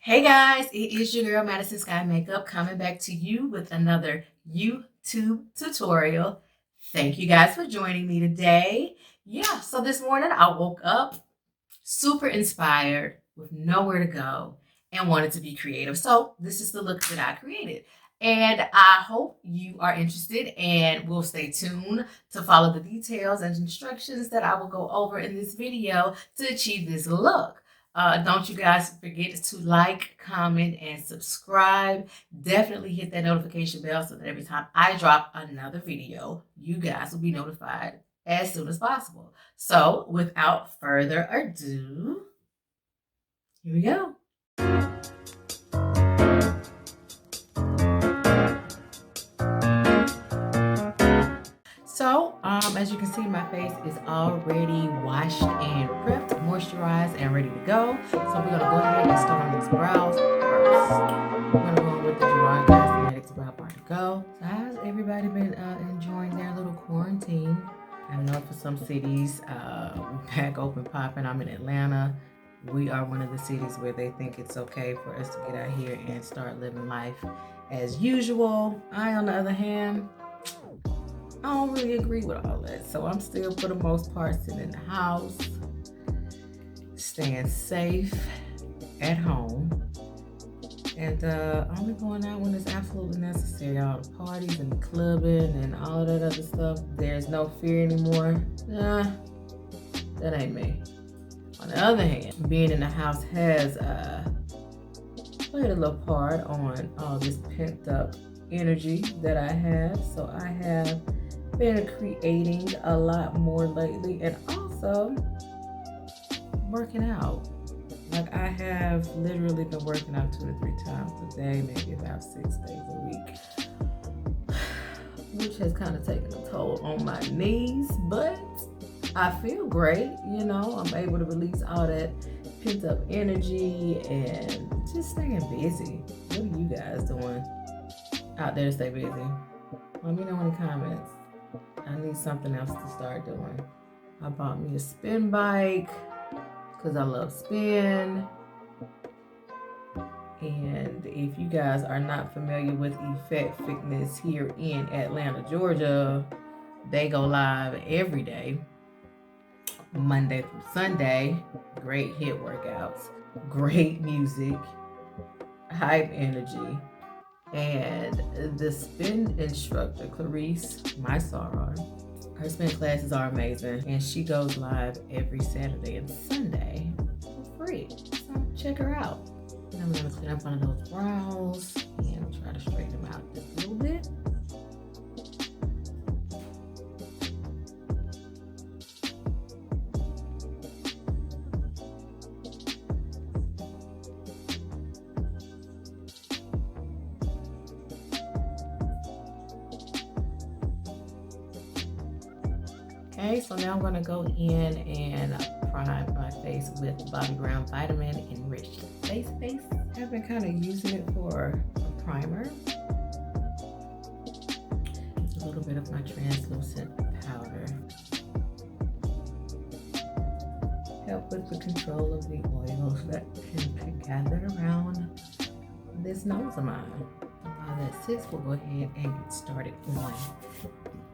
Hey guys, it is your girl Madison Sky Makeup coming back to you with another YouTube tutorial. Thank you guys for joining me today. Yeah, so this morning I woke up super inspired with nowhere to go and wanted to be creative. So this is the look that I created. And I hope you are interested and will stay tuned to follow the details and instructions that I will go over in this video to achieve this look. Don't you guys forget to like, comment, and subscribe. Definitely hit that notification bell so that every time I drop another video, you guys will be notified as soon as possible. So without further ado, here we go. So, as you can see, my face is already washed and prepped, moisturized, and ready to go. So we're gonna go ahead and start on these brows first. We're gonna go with the Gerard Cosmetics Brow Bar to go. So how's everybody been enjoying their little quarantine? I know for some cities, we're back open popping. I'm in Atlanta. We are one of the cities where they think it's okay for us to get out here and start living life as usual. I, on the other hand, I don't really agree with all that. So I'm still, for the most part, sitting in the house, staying safe at home, and only going out when it's absolutely necessary. All the parties and the clubbing and all of that other stuff, there's no fear anymore. Nah, that ain't me. On the other hand, being in the house has played a little part on all this pent up energy that I have. So I have been creating a lot more lately, and also working out. Like, I have literally been working out 2 to 3 times a day, maybe about 6 days a week, which has kind of taken a toll on my knees, but I feel great. You know, I'm able to release all that pent up energy and just staying busy. What are you guys doing out there to stay busy? Let me know in the comments. I need something else to start doing. I bought me a spin bike because I love spin. And if you guys are not familiar with Effect Fitness here in Atlanta, Georgia, they go live every day, Monday through Sunday. Great HIIT workouts, great music, hype energy. And the spin instructor, Clarice, my soror, her spin classes are amazing, and she goes live every Saturday and Sunday for free. So check her out. And I'm gonna clean up one of those brows and try to straighten them out just a little bit. Okay, so now I'm gonna go in and prime my face with Bobbi Brown Vitamin Enriched Face Base. I've been kind of using it for a primer. Just a little bit of my translucent powder. Help with the control of the oils that can be gathered around this nose of mine. While that sits, we'll go ahead and get started on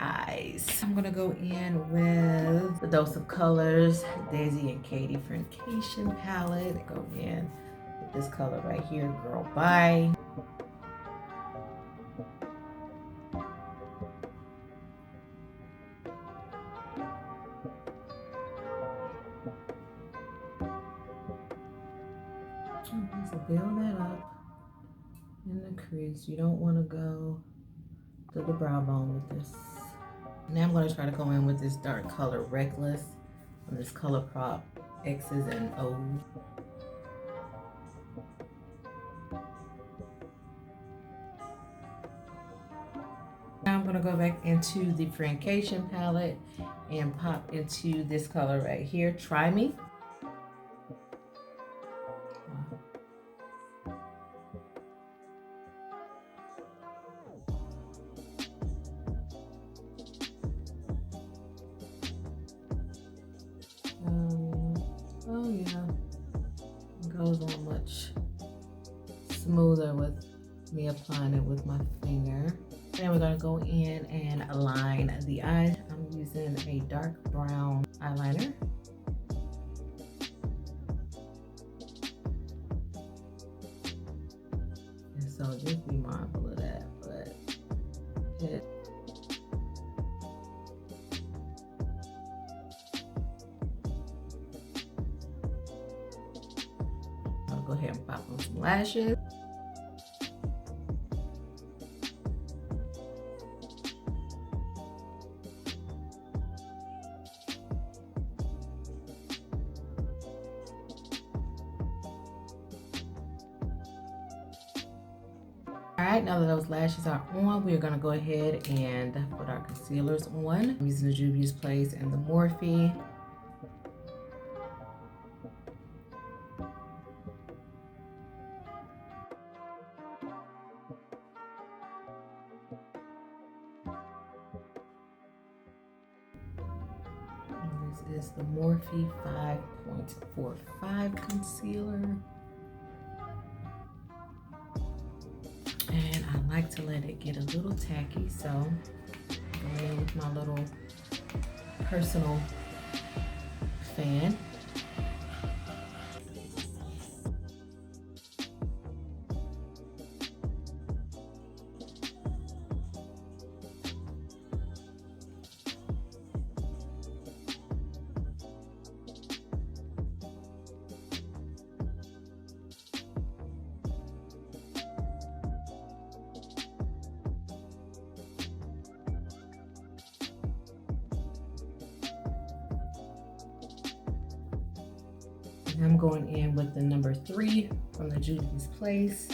eyes. I'm gonna go in with the Dose of Colors Daisy and Katie Friendcation palette. Go in with this color right here, Girl Bye. So build that up in the crease. You don't want to go to the brow bone with this. Now I'm going to try to go in with this dark color Reckless on this Colourpop X's and O's. Now I'm going to go back into the Friendcation palette and pop into this color right here, Try Me. Oh yeah, it goes on much smoother with me applying it with my finger. Then we're gonna go in and align the eyes. I'm using a dark brown eyeliner. And so just be mindful of that, but I'll go ahead and pop on some lashes. Alright, now that those lashes are on, we're going to go ahead and put our concealers on. I'm using the Juvia's Place and the Morphe. And this is the Morphe 5.45 concealer. And I like to let it get a little tacky, so I'm going in with my little personal fan. I'm going in with the number 3 from the Juvia's Place.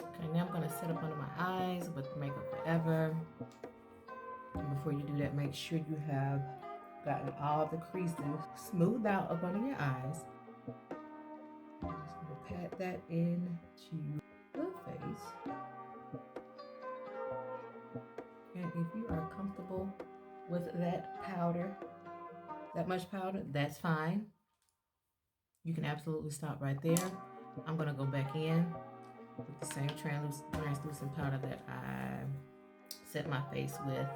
Okay, now I'm going to set up under my eyes with Makeup Forever. And before you do that, make sure you have gotten all the creases smoothed out up under your eyes. I'm just going to pat that into the face. And if you are comfortable with that powder, that much powder, that's fine. You can absolutely stop right there. I'm going to go back in with the same translucent powder that I set my face with.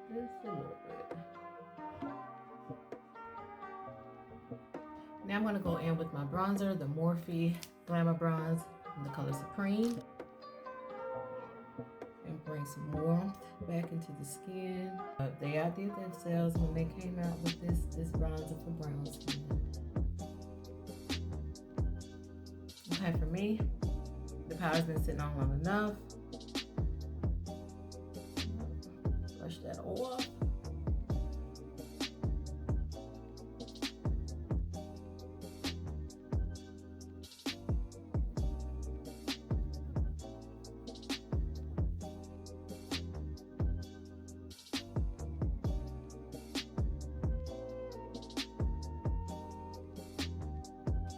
Just a little bit. Now I'm going to go in with my bronzer, the Morphe Glamabronze in the color Supreme. And bring some warmth back into the skin. They outdid themselves when they came out with this bronzer for brown skin. Okay, for me, the powder's been sitting on long enough. Brush that off.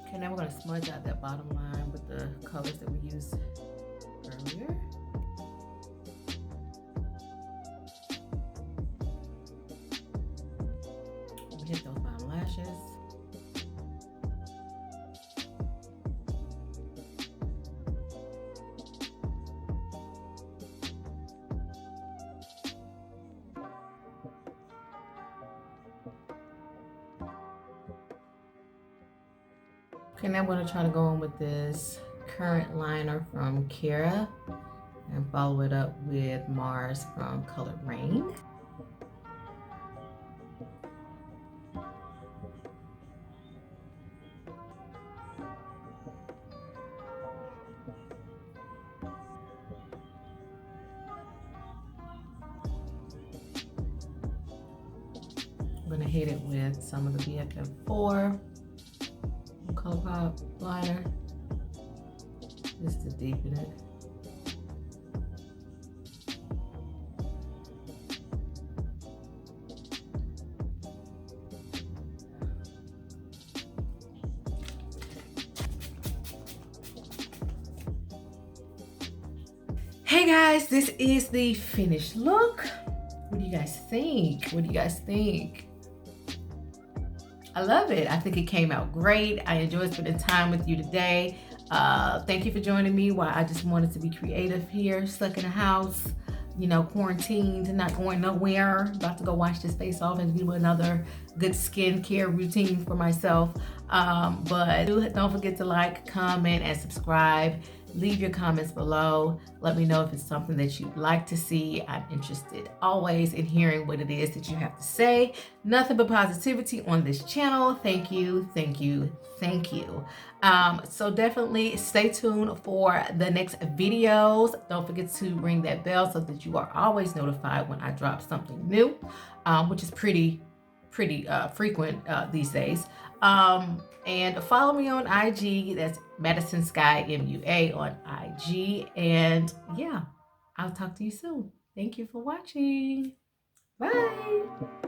Okay, now we're going to smudge out that bottom line with the colors that we used earlier. Hit those bottom lashes. Okay, now I'm going to try to go in with this current liner from Kara and follow it up with Mars from Color Rain. I'm going to hit it with some of the BFF4 Colourpop liner just to deepen it. guys, this is the finished look. What do you guys think? What do you guys think? I love it. I think it came out great. I enjoyed spending time with you today. Thank you for joining me while I just wanted to be creative here, stuck in the house, you know, quarantined, not going nowhere. About to go wash this face off and do another good skincare routine for myself. But don't forget to like, comment, and subscribe. Leave your comments below. Let me know if it's something that you'd like to see. I'm interested always in hearing what it is that you have to say. Nothing but positivity on this channel. Thank you, thank you, thank you. So definitely stay tuned for the next videos. Don't forget to ring that bell so that you are always notified when I drop something new, which is pretty frequent these days. And follow me on IG. That's Madison Sky MUA on IG. And yeah, I'll talk to you soon. Thank you for watching. Bye.